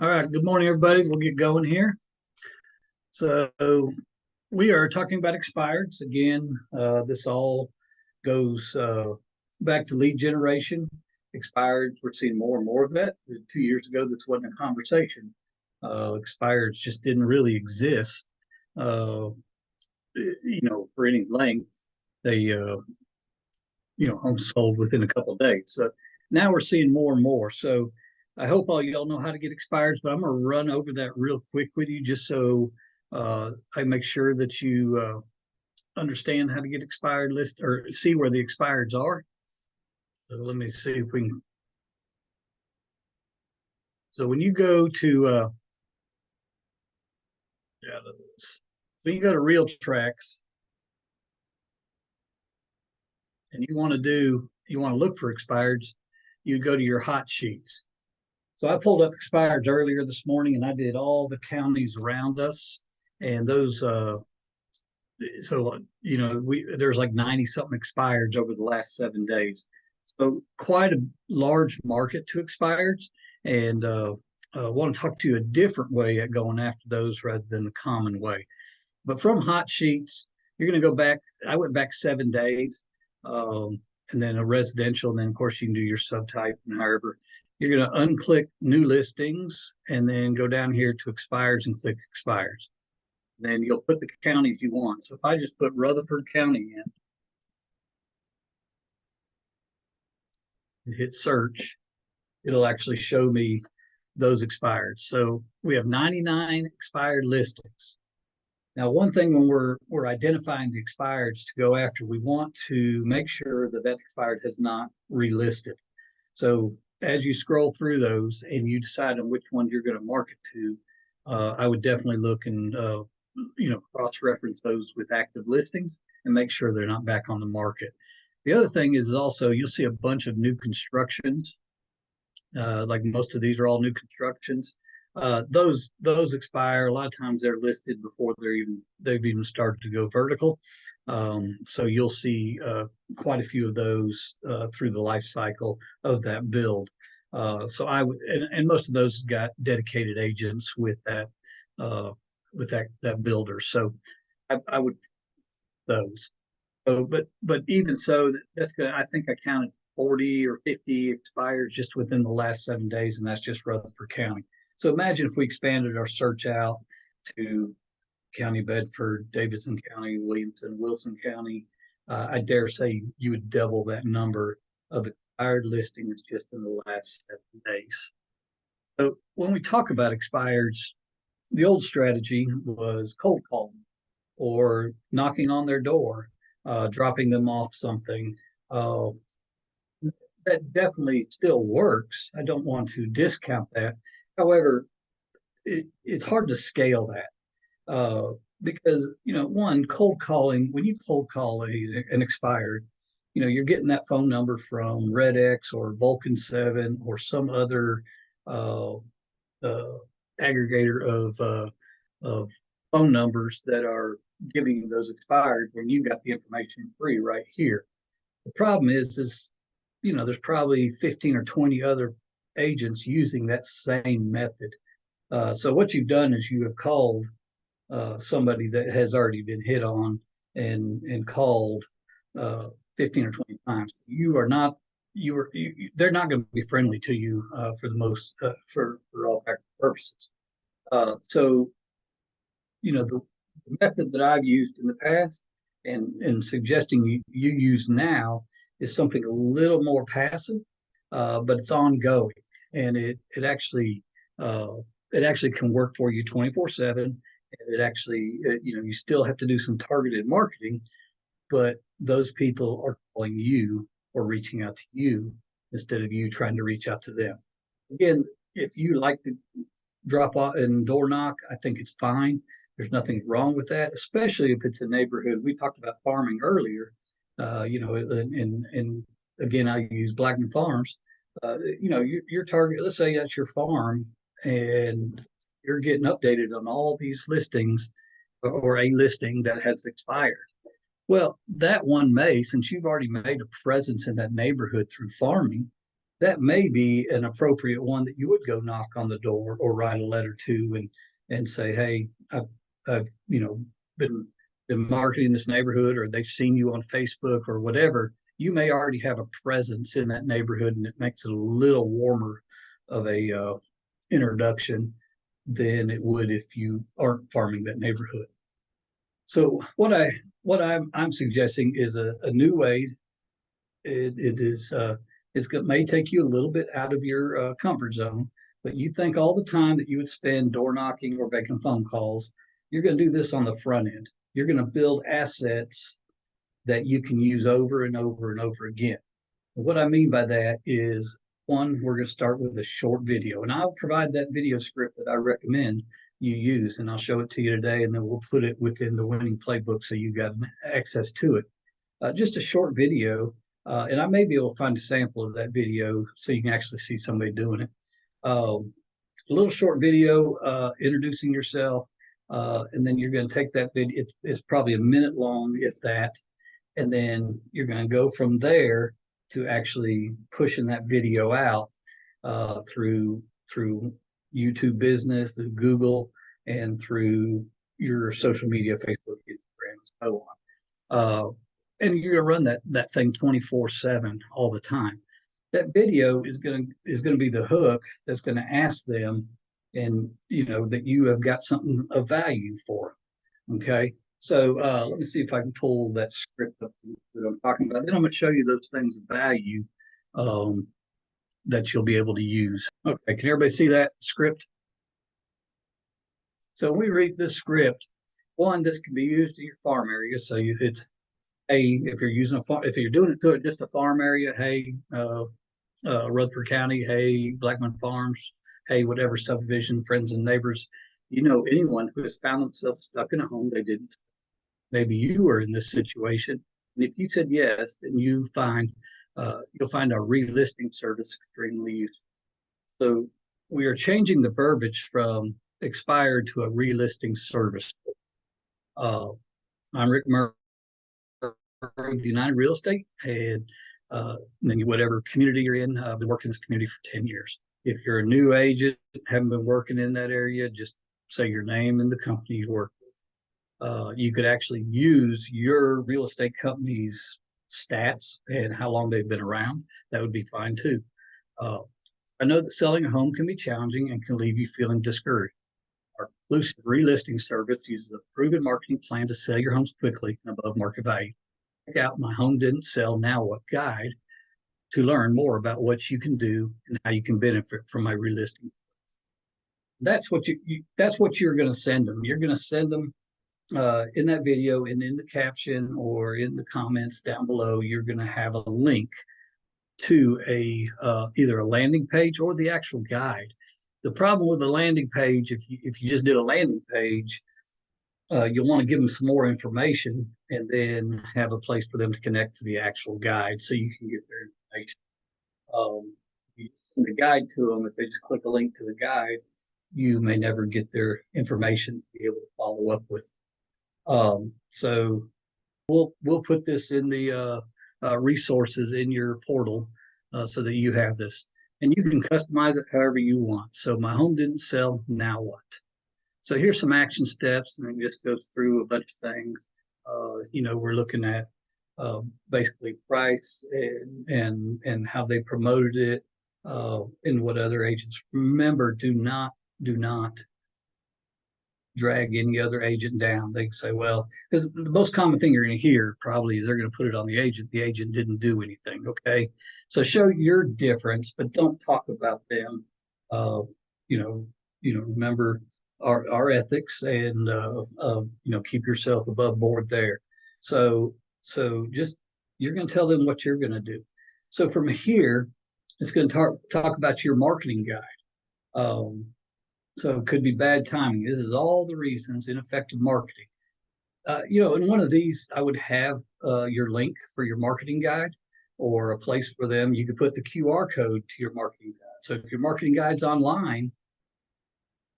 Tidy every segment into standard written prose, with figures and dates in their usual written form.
All right, good morning, everybody. We'll get going here. So we are talking about expireds again. This all goes back to lead generation. Expired, we're seeing more and more of that. 2 years ago, this wasn't a conversation. Expireds just didn't really exist, uh, for any length. They, homes sold within a couple of days. So now we're seeing more and more. So I hope all y'all know how to get expireds, but I'm going to run over that real quick with you just so I make sure that you understand how to get expired list or see where the expireds are. So let me see if we can. So when you go to when you go to Real Tracks and you want to look for expireds, you go to your hot sheets. So I pulled up expireds earlier this morning and I did all the counties around us and those there's like 90 something expireds over the last 7 days. So quite a large market to expireds, and want to talk to you a different way at going after those rather than the common way. But from hot sheets, you're going to go back. I went back 7 days, and then a residential, and then of course you can do your subtype and however. You're going to unclick new listings and then go down here to expires and click expires. Then you'll put the counties you want. So if I just put Rutherford County in and hit search, it'll actually show me those expired. So we have 99 expired listings. Now, one thing when we're identifying the expireds to go after, we want to make sure that that expired has not relisted. So as you scroll through those and you decide on which one you're going to market to, I would definitely look and cross-reference those with active listings and make sure they're not back on the market. The other thing is also you'll see a bunch of new constructions. Like most of these are all new constructions. Those expire. A lot of times they're listed before they've even started to go vertical. So you'll see quite a few of those through the life cycle of that build. So I would, and most of those got dedicated agents with that builder. So I would those. So, but even so, that's good. I think I counted 40 or 50 expires just within the last 7 days, and that's just Rutherford County. So imagine if we expanded our search out to County Bedford, Davidson County, Williamson, Wilson County. I dare say you would double that number of expired listings just in the last 7 days. So when we talk about expireds, the old strategy was cold calling or knocking on their door, dropping them off something. That definitely still works. I don't want to discount that. However, it's hard to scale that because one cold calling when you cold call an expired, you're getting that phone number from Red X or Vulcan 7 or some other uh, uh, aggregator of phone numbers that are giving you those expired when you got the information free right here. The problem is there's probably 15 or 20 other agents using that same method. So what you've done is you have called somebody that has already been hit on and called 15 or 20 times. You are not they're not going to be friendly to you for the most for all practical purposes. So the method that I've used in the past and suggesting you use now is something a little more passive, but it's ongoing, and uh, it actually can work for you 24/7. And it actually, you still have to do some targeted marketing, but those people are calling you or reaching out to you instead of you trying to reach out to them. Again, if you like to drop off and door knock, I think it's fine. There's nothing wrong with that, especially if it's a neighborhood. We talked about farming earlier, and again, I use Blackman Farms. Your target, let's say that's your farm, and you're getting updated on all these listings or a listing that has expired. Well, that one may, since you've already made a presence in that neighborhood through farming, that may be an appropriate one that you would go knock on the door or write a letter to and say, hey, I've been marketing this neighborhood, or they've seen you on Facebook or whatever. You may already have a presence in that neighborhood, and it makes it a little warmer of a introduction than it would if you aren't farming that neighborhood. So what I'm suggesting is a new way. It is it may take you a little bit out of your comfort zone, but you think all the time that you would spend door knocking or making phone calls, you're going to do this on the front end. You're going to build assets that you can use over and over and over again. What I mean by that is, one, we're going to start with a short video, and I'll provide that video script that I recommend you use, and I'll show it to you today, and then we'll put it within the winning playbook so you got access to it. Just a short video, and I may be able to find a sample of that video so you can actually see somebody doing it. A little short video introducing yourself, and then you're going to take that video. It's probably a minute long, if that, and then you're going to go from there to actually pushing that video out through YouTube Business, through Google, and through your social media, Facebook, Instagram, and so on. And you're going to run that thing 24/7 all the time. That video is going to be the hook that's going to ask them, and that you have got something of value for them. Okay. So let me see if I can pull that script up that I'm talking about. Then I'm going to show you those things of value that you'll be able to use. Okay, can everybody see that script? So we read this script. One, this can be used in your farm area. So it's, hey, if you're using if you're doing it to just a farm area, hey, Rutherford County, hey, Blackman Farms, hey, whatever subdivision, friends and neighbors, anyone who has found themselves stuck in a home they didn't. Maybe you are in this situation, and if you said yes, then you'll find a relisting service extremely useful. So we are changing the verbiage from expired to a relisting service. I'm Rick Murray with United Real Estate, and then whatever community you're in. I've been working in this community for 10 years. If you're a new agent, haven't been working in that area, just say your name and the company you work with. You could actually use your real estate company's stats and how long they've been around. That would be fine too. I know that selling a home can be challenging and can leave you feeling discouraged. Our exclusive relisting service uses a proven marketing plan to sell your homes quickly and above market value. Check out My Home Didn't Sell Now What guide to learn more about what you can do and how you can benefit from my relisting. That's what you're going to send them. You're going to send them in that video, and in the caption or in the comments down below, you're going to have a link to either a landing page or the actual guide. The problem with the landing page, if you just did a landing page, you'll want to give them some more information and then have a place for them to connect to the actual guide so you can get their information. You send the guide to them. If they just click a link to the guide, you may never get their information to be able to follow up with. So we'll put this in the resources in your portal so that you have this, and you can customize it however you want. So my home didn't sell, now what? So here's some action steps, and it just goes through a bunch of things. We're looking at basically price and how they promoted it, and what other agents. Remember, do not drag any other agent down. They can say, well, because the most common thing you're going to hear probably is they're going to put it on the agent. The agent didn't do anything. Okay. So show your difference, but don't talk about them. Remember our ethics, and keep yourself above board there. So just, you're going to tell them what you're going to do. So from here, it's going to talk about your marketing guide. So it could be bad timing. This is all the reasons ineffective marketing. In one of these, I would have your link for your marketing guide, or a place for them. You could put the QR code to your marketing guide. So if your marketing guide's online,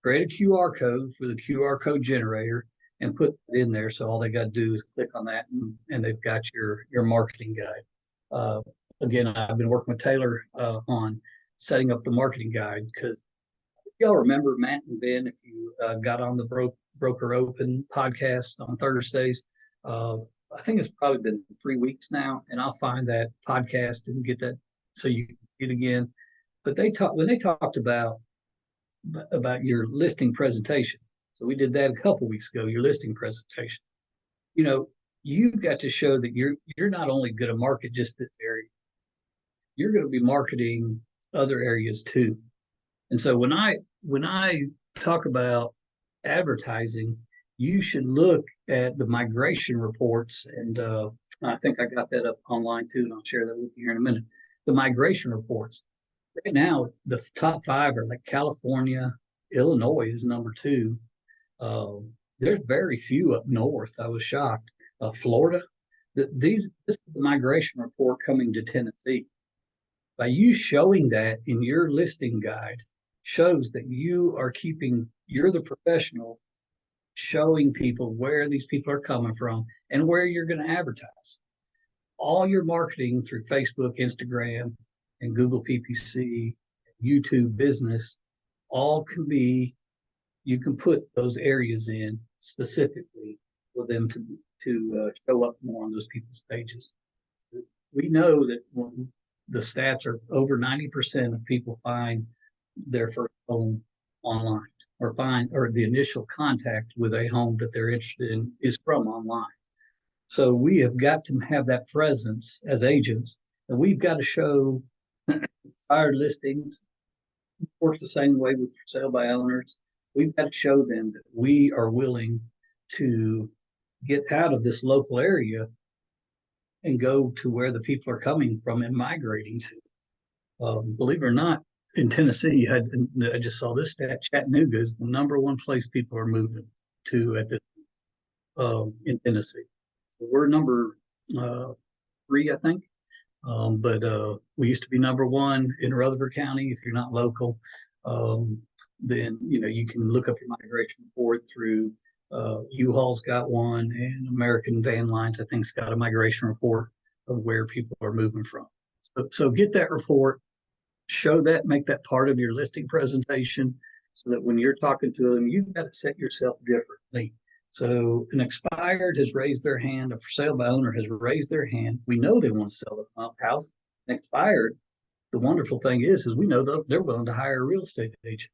create a QR code for the QR code generator and put it in there. So all they got to do is click on that, and they've got your marketing guide. again, I've been working with Taylor on setting up the marketing guide because y'all remember Matt and Ben, if you got on the Broker Open podcast on Thursdays. I think it's probably been 3 weeks now, and I'll find that podcast and get that so you can get it again. But when they talked about your listing presentation. So we did that a couple weeks ago, your listing presentation. You know, you've got to show that you're not only going to market just this area, you're going to be marketing other areas too. And so when I talk about advertising, you should look at the migration reports, and I think I got that up online too, and I'll share that with you here in a minute. The migration reports. Right now, the top five are like California, Illinois is number two. There's very few up north. I was shocked. Florida. This is the migration report coming to Tennessee. By you showing that in your listing guide, shows that you're the professional showing people where these people are coming from and where you're going to advertise. All your marketing through Facebook, Instagram, and Google PPC, YouTube business, all can be, you can put those areas in specifically for them to show up more on those people's pages. We know that when the stats are over 90% of people find their first home online or the initial contact with a home that they're interested in is from online. So we have got to have that presence as agents, and we've got to show expired listings. Works the same way with for sale by owners. We've got to show them that we are willing to get out of this local area and go to where the people are coming from and migrating to. Believe it or not, in Tennessee, I just saw this stat: Chattanooga is the number one place people are moving to at this in Tennessee. So we're number 3, I think. But we used to be number 1 in Rutherford County. If you're not local, then you can look up your migration report through U-Haul's got one, and American Van Lines, I think, has got a migration report of where people are moving from. So get that report, show that, make that part of your listing presentation, so that when you're talking to them, you've got to set yourself differently. So an expired has raised their hand, a for sale by owner has raised their hand. We know they want to sell the house. An expired, the wonderful thing is we know they're willing to hire a real estate agent.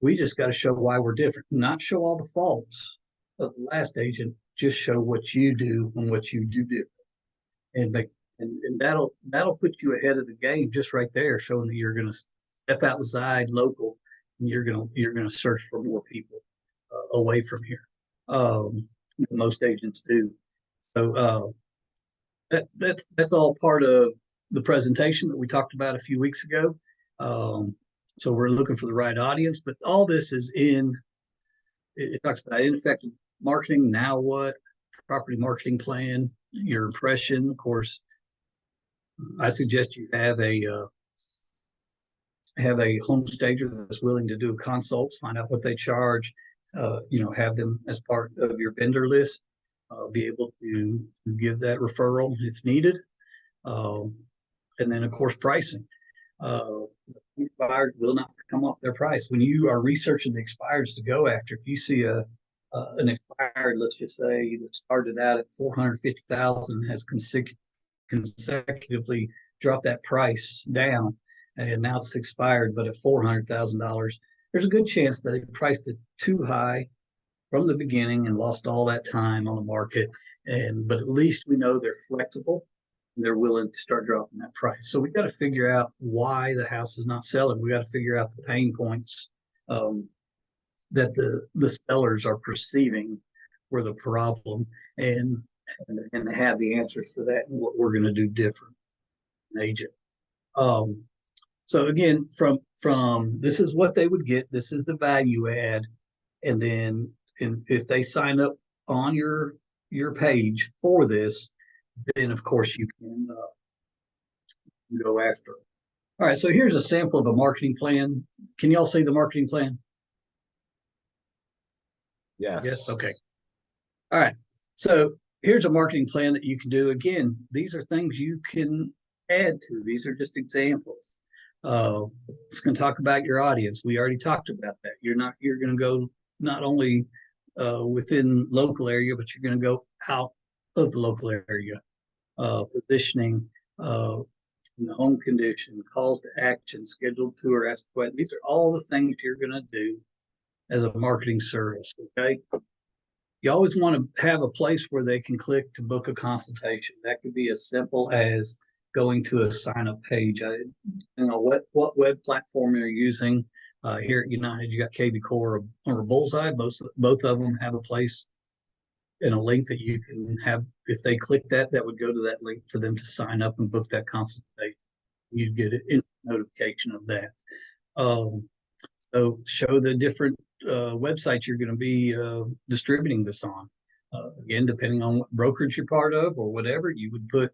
We just got to show why we're different, not show all the faults of the last agent, just show what you do and what you do different. And that'll put you ahead of the game just right there, showing that you're going to step outside local, and you're going to search for more people away from here. Most agents do. So that's all part of the presentation that we talked about a few weeks ago. So we're looking for the right audience, but all this is it talks about ineffective marketing. Now what? Property marketing plan, your impression. Of course, I suggest you have a home stager that's willing to do consults, find out what they charge, have them as part of your vendor list, be able to give that referral if needed. And then, of course, pricing. Expired will not come off their price. When you are researching the expireds to go after, if you see an expired, let's just say that started out at 450,000, has consecutively dropped that price down, and now it's expired, but at $400,000, there's a good chance that they priced it too high from the beginning and lost all that time on the market. But at least we know they're flexible and they're willing to start dropping that price. So we got to figure out why the house is not selling. We got to figure out the pain points that the sellers are perceiving were the problem, and have the answers for that and what we're going to do different. Agent. So again, from this is what they would get. This is the value add, and then if they sign up on your page for this, then of course you can go after it. All right, so here's a sample of a marketing plan. Can y'all see the marketing plan? Yes. Okay. All right. So here's a marketing plan that you can do. Again, these are things you can add to. These are just examples. It's going to talk about your audience. We already talked about that. You're going to go not only within local area, but you're going to go out of the local area. Positioning, the home condition, calls to action, scheduled tour, ask questions. These are all the things you're going to do as a marketing service. Okay. You always want to have a place where they can click to book a consultation. That could be as simple as going to a sign up page. What web platform you're using. Here at United, you got KB Core or Bullseye. Both of them have a place and a link that you can have. If they click that, that would go to that link for them to sign up and book that consultation. You'd get an notification of that. So show the different websites you're going to be distributing this on. Again, depending on what brokerage you're part of or whatever, you would put,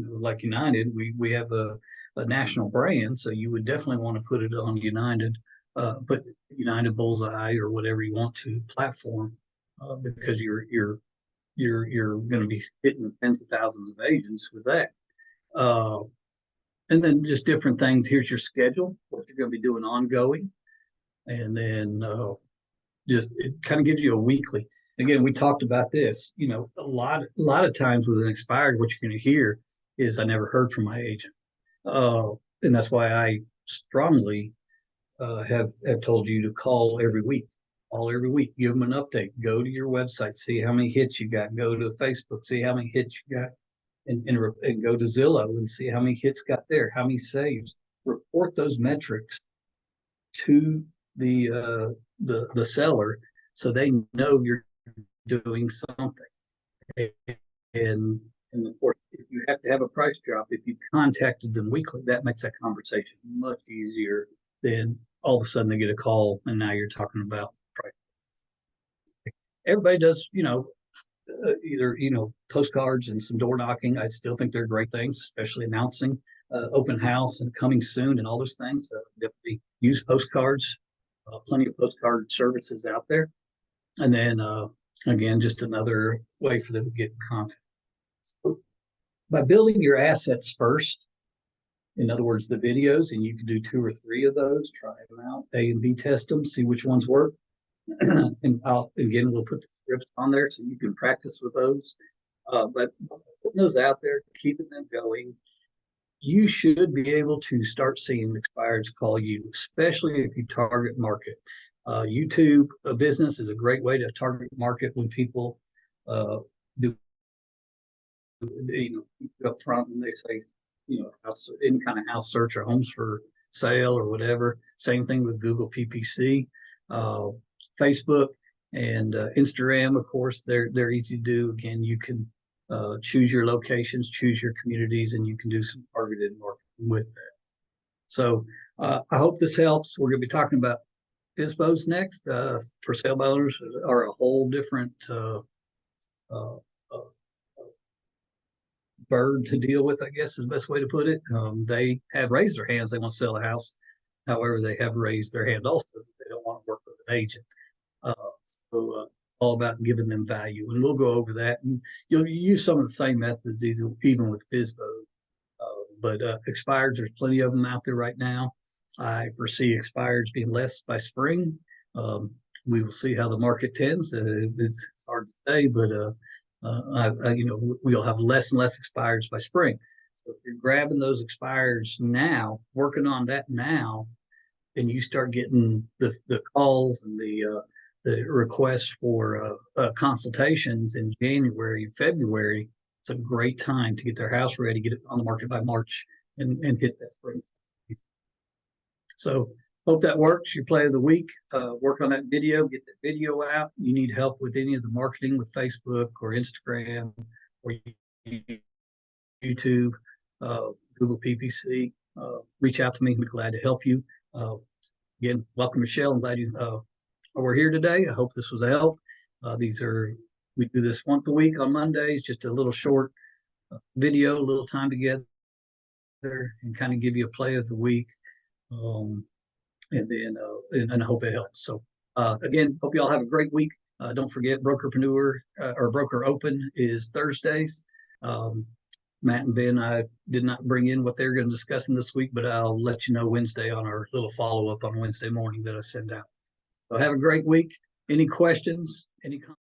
like United, we have a national brand, so you would definitely want to put it on United, put United Bullseye or whatever you want to platform, because you're going to be hitting tens of thousands of agents with that. And then just different things. Here's your schedule, what you're going to be doing ongoing. And then just it kind of gives you a weekly. Again, we talked about this. A lot of times with an expired, what you're going to hear is, "I never heard from my agent," and that's why I strongly have told you to call every week. Call every week. Give them an update. Go to your website. See how many hits you got. Go to Facebook. See how many hits you got. And go to Zillow and see how many hits got there, how many saves. Report those metrics to the seller so they know you're doing something. And of course, if you have to have a price drop, if you contacted them weekly, that makes that conversation much easier than all of a sudden they get a call and now you're talking about price. Everybody does, either postcards and some door knocking. I still think they're great things, especially announcing open house and coming soon and all those things. Definitely use postcards. Plenty of postcard services out there. And then again, just another way for them to get in contact. So by building your assets first, in other words, the videos, and you can do 2 or 3 of those, try them out, A and B test them, see which ones work. And we'll put the scripts on there so you can practice with those. But putting those out there, keeping them going, you should be able to start seeing expireds call you, especially if you target market. YouTube business is a great way to target market when people do, up front and they say, house, any kind of house search or homes for sale or whatever. Same thing with Google PPC. Facebook and Instagram, of course, they're easy to do. Again, you can choose your locations, choose your communities, and you can do some targeted marketing with that. So I hope this helps. We're going to be talking about FSBOs next. For sale by owners are a whole different bird to deal with, I guess is the best way to put it. They have raised their hands. They want to sell a house. However, they have raised their hand also. They don't want to work with an agent. So all about giving them value, and we'll go over that. And you'll use some of the same methods even with FSBO. But expireds, there's plenty of them out there right now. I foresee expireds being less by spring. We will see how the market tends. It's hard to say, but we'll have less and less expireds by spring. So if you're grabbing those expireds now, working on that now, and you start getting the calls and the requests for consultations in January and February, it's a great time to get their house ready, get it on the market by March, and hit that spring. So hope that works. Your play of the week, work on that video, get that video out. You need help with any of the marketing with Facebook or Instagram or YouTube, Google PPC, reach out to me. I'd be glad to help you. Again, welcome, Michelle. I'm glad you were here today. I hope this was a help. We do this once a week on Mondays, just a little short video, a little time together, and kind of give you a play of the week. And I hope it helps. So again, hope you all have a great week. Don't forget Brokerpreneur or Broker Open is Thursdays. Matt and Ben, I did not bring in what they're going to discuss in this week, but I'll let you know Wednesday on our little follow up on Wednesday morning that I send out. So have a great week. Any questions? Any comments?